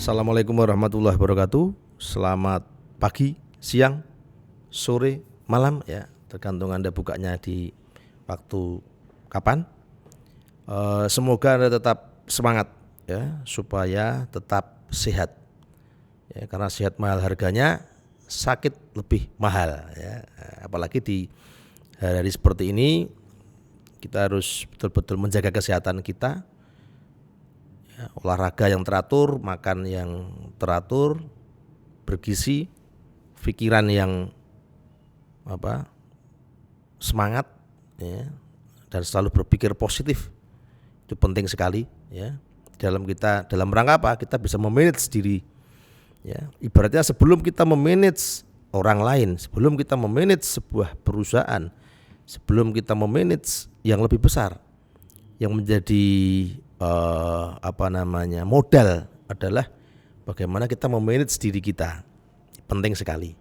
Assalamualaikum warahmatullahi wabarakatuh. Selamat pagi, siang, sore, malam ya, tergantung Anda bukanya di waktu kapan. Semoga Anda tetap semangat ya, supaya tetap sehat. Ya, karena sehat mahal harganya, sakit lebih mahal ya. Apalagi di hari-hari seperti ini, kita harus betul-betul menjaga kesehatan kita. Ya, olahraga yang teratur, makan yang teratur, bergizi, pikiran yang semangat ya, dan selalu berpikir positif. Itu penting sekali ya. Dalam rangka apa? Kita bisa memanage diri. Ya, ibaratnya sebelum kita memanage orang lain, sebelum kita memanage sebuah perusahaan, sebelum kita memanage yang lebih besar, yang menjadi modal adalah bagaimana kita memanage diri kita. Penting sekali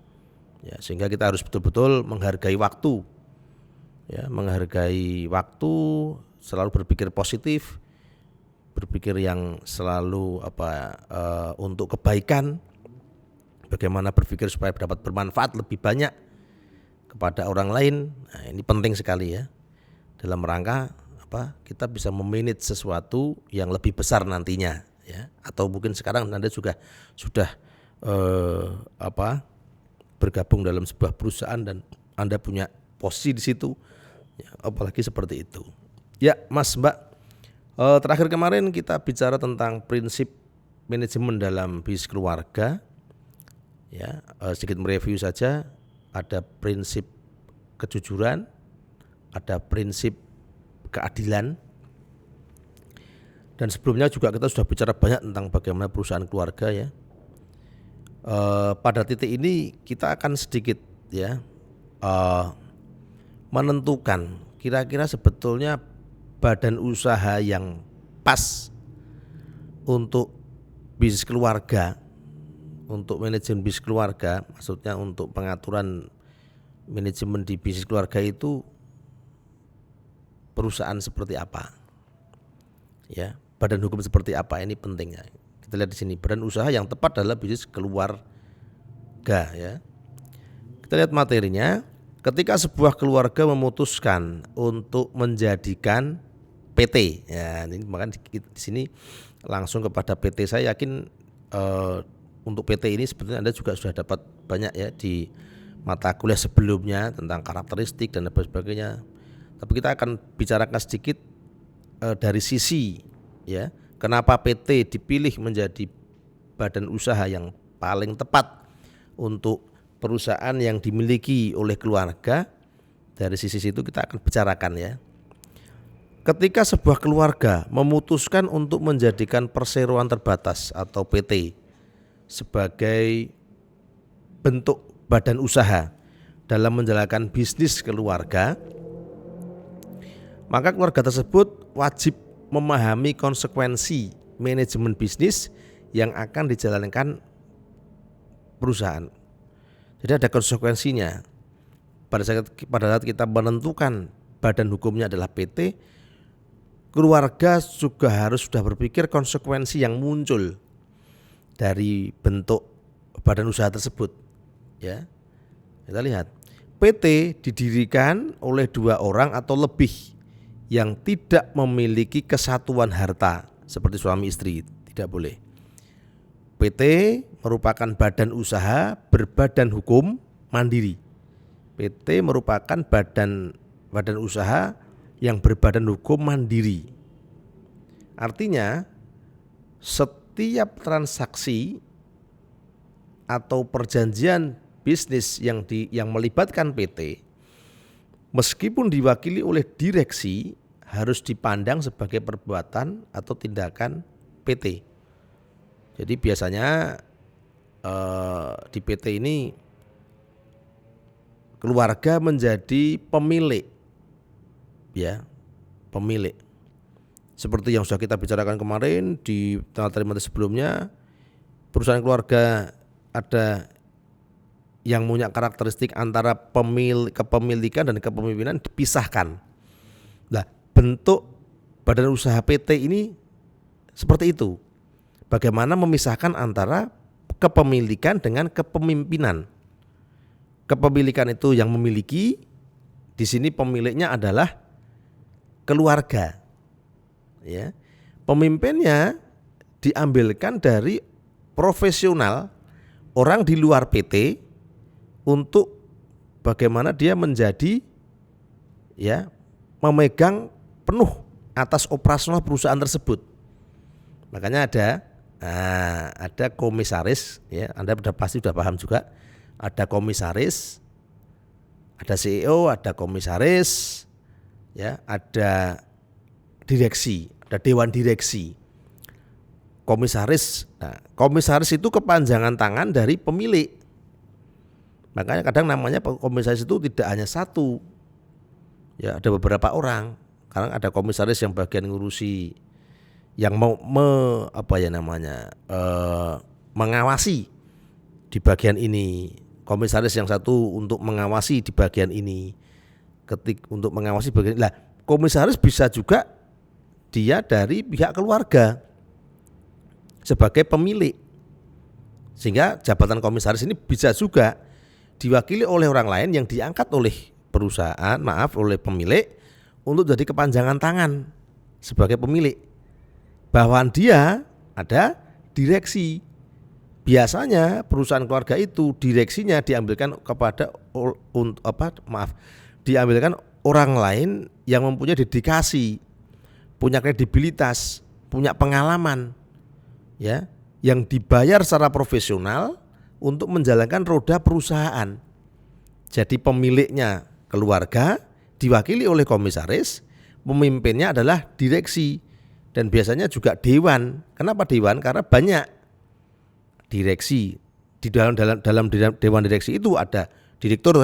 ya, sehingga kita harus betul-betul menghargai waktu ya, selalu berpikir positif, berpikir yang selalu untuk kebaikan, bagaimana berpikir supaya dapat bermanfaat lebih banyak kepada orang lain. Nah, ini penting sekali ya, dalam rangka kita bisa memanage sesuatu yang lebih besar nantinya ya, atau mungkin sekarang Anda juga sudah bergabung dalam sebuah perusahaan dan Anda punya posisi di situ ya, apalagi seperti itu ya. Mas Mbak, terakhir kemarin kita bicara tentang prinsip manajemen dalam bisnis keluarga ya. Sedikit mereview saja, ada prinsip kejujuran, ada prinsip keadilan, dan sebelumnya juga kita sudah bicara banyak tentang bagaimana perusahaan keluarga ya. Pada titik ini kita akan sedikit ya menentukan kira-kira sebetulnya badan usaha yang pas untuk bisnis keluarga, untuk manajemen bisnis keluarga, maksudnya untuk pengaturan manajemen di bisnis keluarga itu perusahaan seperti apa ya, badan hukum seperti apa, ini pentingnya. Kita lihat di sini, badan usaha yang tepat adalah bisnis keluarga ya. Kita lihat materinya. Ketika sebuah keluarga memutuskan untuk menjadikan PT ya, ini makanya di sini langsung kepada PT. Saya yakin untuk PT ini sebetulnya Anda juga sudah dapat banyak ya di mata kuliah sebelumnya tentang karakteristik dan sebagainya. Tapi kita akan bicarakan sedikit dari sisi ya, kenapa PT dipilih menjadi badan usaha yang paling tepat untuk perusahaan yang dimiliki oleh keluarga. Dari sisi itu kita akan bicarakan ya. Ketika sebuah keluarga memutuskan untuk menjadikan perseroan terbatas atau PT sebagai bentuk badan usaha dalam menjalankan bisnis keluarga, maka keluarga tersebut wajib memahami konsekuensi manajemen bisnis yang akan dijalankan perusahaan. Jadi ada konsekuensinya. Pada saat kita menentukan badan hukumnya adalah PT, keluarga juga harus sudah berpikir konsekuensi yang muncul dari bentuk badan usaha tersebut. Ya, kita lihat, PT didirikan oleh 2 orang atau lebih yang tidak memiliki kesatuan harta seperti suami istri, tidak boleh. PT merupakan badan usaha berbadan hukum mandiri. PT merupakan badan usaha yang berbadan hukum mandiri. Artinya setiap transaksi atau perjanjian bisnis yang melibatkan PT, meskipun diwakili oleh direksi, harus dipandang sebagai perbuatan atau tindakan PT. Jadi biasanya di PT ini keluarga menjadi pemilik ya, pemilik. Seperti yang sudah kita bicarakan kemarin di materi sebelumnya, perusahaan keluarga ada yang punya karakteristik antara kepemilikan dan kepemimpinan dipisahkan. Nah, bentuk badan usaha PT ini seperti itu. Bagaimana memisahkan antara kepemilikan dengan kepemimpinan. Kepemilikan itu yang memiliki, di sini pemiliknya adalah keluarga. Ya. Pemimpinnya diambilkan dari profesional, orang di luar PT, untuk bagaimana dia menjadi memegang penuh atas operasional perusahaan tersebut. Makanya ada komisaris, ya, Anda pasti sudah paham juga. Ada komisaris, ada CEO, ada komisaris, ya, ada direksi, ada dewan direksi. Komisaris itu kepanjangan tangan dari pemilik. Makanya kadang namanya komisaris itu tidak hanya satu, ya, ada beberapa orang. Karena ada komisaris yang bagian ngurusi, yang mau mengawasi di bagian ini. Komisaris yang satu untuk mengawasi di bagian ini. Untuk mengawasi bagian ini. Lah, komisaris bisa juga dia dari pihak keluarga sebagai pemilik. Sehingga jabatan komisaris ini bisa juga diwakili oleh orang lain yang diangkat oleh perusahaan, oleh pemilik untuk jadi kepanjangan tangan sebagai pemilik. Bawahan dia ada direksi. Biasanya perusahaan keluarga itu direksinya diambilkan diambilkan orang lain yang mempunyai dedikasi, punya kredibilitas, punya pengalaman, ya, yang dibayar secara profesional untuk menjalankan roda perusahaan. Jadi pemiliknya keluarga diwakili oleh komisaris, pemimpinnya adalah direksi, dan biasanya juga dewan. Kenapa dewan? Karena banyak direksi. Di dalam dewan direksi itu ada direktur,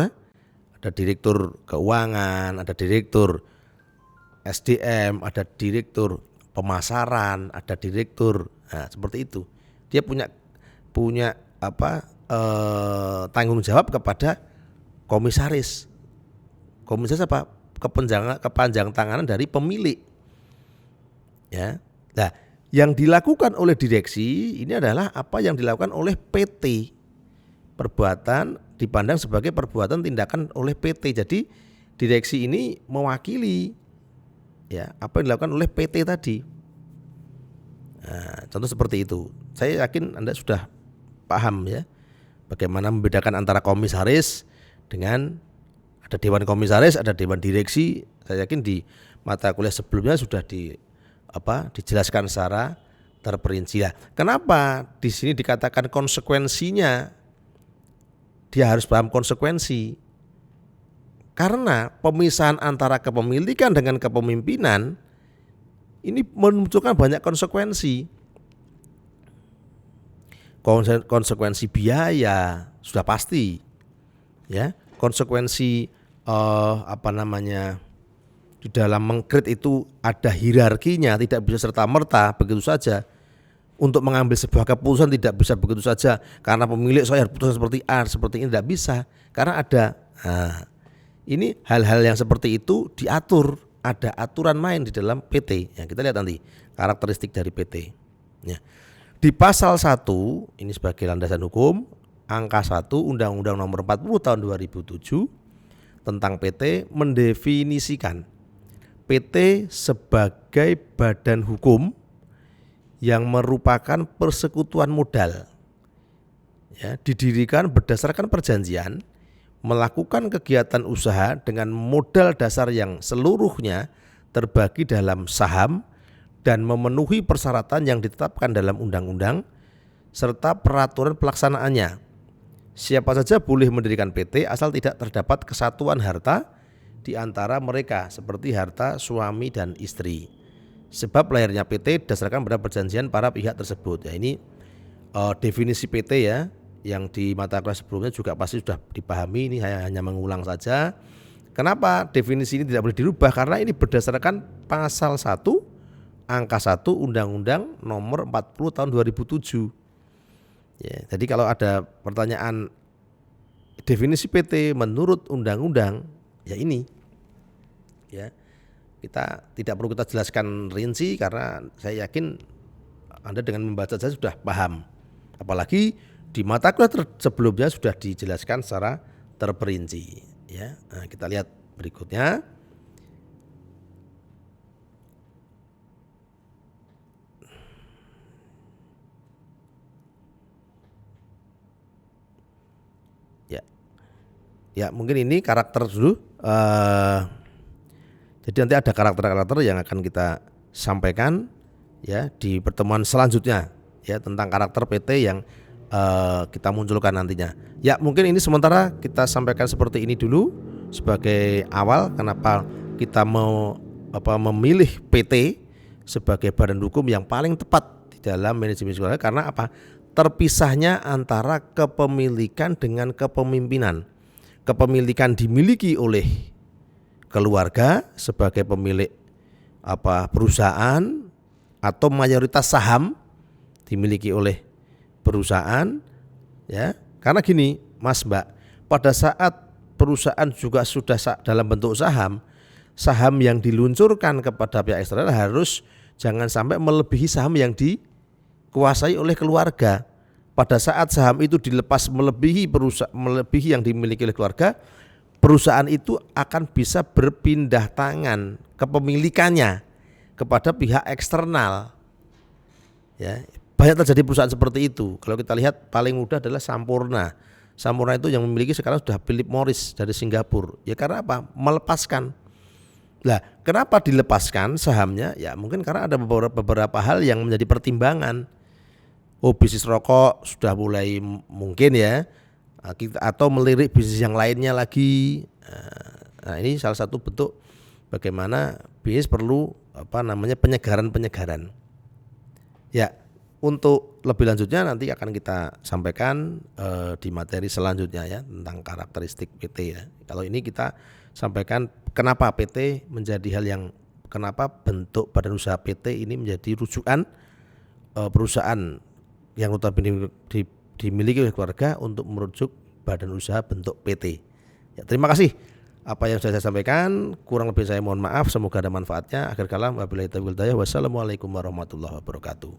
ada direktur keuangan, ada direktur SDM, ada direktur pemasaran, ada direktur. Nah, seperti itu. Dia punya tanggung jawab kepada komisaris. Komisaris apa? Kepanjang tanganan dari pemilik. Ya. Nah, yang dilakukan oleh direksi ini adalah apa yang dilakukan oleh PT. Perbuatan dipandang sebagai perbuatan tindakan oleh PT. Jadi direksi ini mewakili, ya, apa yang dilakukan oleh PT tadi. Nah, contoh seperti itu. Saya yakin Anda sudah paham, ya, bagaimana membedakan antara komisaris dengan ada dewan komisaris, ada dewan direksi. Saya yakin di mata kuliah sebelumnya sudah dijelaskan secara terperinci. Kenapa di sini dikatakan konsekuensinya? Dia harus paham konsekuensi. Karena pemisahan antara kepemilikan dengan kepemimpinan ini memunculkan banyak konsekuensi. Konsekuensi biaya sudah pasti, ya. Konsekuensi di dalam mengkrit itu ada hierarkinya, tidak bisa serta-merta begitu saja. Untuk mengambil sebuah keputusan tidak bisa begitu saja karena pemilik saya harus putusan seperti A, seperti ini, tidak bisa. Karena ada ini hal-hal yang seperti itu diatur, ada aturan main di dalam PT. Ya, kita lihat nanti karakteristik dari PT. Ya. Di pasal 1 ini sebagai landasan hukum, angka 1 Undang-Undang Nomor 40 tahun 2007 tentang PT mendefinisikan PT sebagai badan hukum yang merupakan persekutuan modal, ya, didirikan berdasarkan perjanjian, melakukan kegiatan usaha dengan modal dasar yang seluruhnya terbagi dalam saham dan memenuhi persyaratan yang ditetapkan dalam undang-undang serta peraturan pelaksanaannya. Siapa saja boleh mendirikan PT asal tidak terdapat kesatuan harta di antara mereka seperti harta suami dan istri. Sebab lahirnya PT berdasarkan pada perjanjian para pihak tersebut. Ya, ini definisi PT, ya, yang di mata kuliah sebelumnya juga pasti sudah dipahami. Ini hanya mengulang saja. Kenapa definisi ini tidak boleh dirubah? Karena ini berdasarkan pasal 1 angka 1 Undang-Undang Nomor 40 tahun 2007. Ya, jadi kalau ada pertanyaan definisi PT menurut undang-undang, ya ini, ya, kita tidak perlu kita jelaskan rinci karena saya yakin Anda dengan membaca saja sudah paham. Apalagi di mata kuliah sebelumnya sudah dijelaskan secara terperinci. Ya, nah, kita lihat berikutnya. Ya mungkin ini karakter dulu. Jadi nanti ada karakter-karakter yang akan kita sampaikan ya di pertemuan selanjutnya ya tentang karakter PT yang kita munculkan nantinya. Ya mungkin ini sementara kita sampaikan seperti ini dulu sebagai awal kenapa kita mau memilih PT sebagai badan hukum yang paling tepat di dalam manajemen keluarga, karena apa? Terpisahnya antara kepemilikan dengan kepemimpinan. Kepemilikan dimiliki oleh keluarga sebagai pemilik perusahaan atau mayoritas saham dimiliki oleh perusahaan ya. Karena gini Mas Mbak, pada saat perusahaan juga sudah dalam bentuk saham yang diluncurkan kepada pihak eksternal harus jangan sampai melebihi saham yang dikuasai oleh keluarga. Pada saat saham itu dilepas melebihi yang dimiliki oleh keluarga, perusahaan itu akan bisa berpindah tangan kepemilikannya kepada pihak eksternal. Ya, banyak terjadi perusahaan seperti itu. Kalau kita lihat paling mudah adalah Sampurna. Sampurna itu yang memiliki sekarang sudah Philip Morris dari Singapura. Ya karena apa? Melepaskan. Lah, kenapa dilepaskan sahamnya? Ya mungkin karena ada beberapa hal yang menjadi pertimbangan. Bisnis rokok sudah mulai mungkin ya, atau melirik bisnis yang lainnya lagi. Nah, ini salah satu bentuk bagaimana bisnis perlu penyegaran. Ya, untuk lebih lanjutnya nanti akan kita sampaikan di materi selanjutnya ya tentang karakteristik PT ya. Kalau ini kita sampaikan kenapa PT menjadi hal yang kenapa bentuk badan usaha PT ini menjadi rujukan perusahaan yang notabene dimiliki oleh keluarga untuk merujuk badan usaha bentuk PT. Ya, terima kasih apa yang sudah saya sampaikan, kurang lebih saya mohon maaf, semoga ada manfaatnya. Akhir kalam wabillahi taufiq wal hidayah. Wassalamualaikum warahmatullahi wabarakatuh.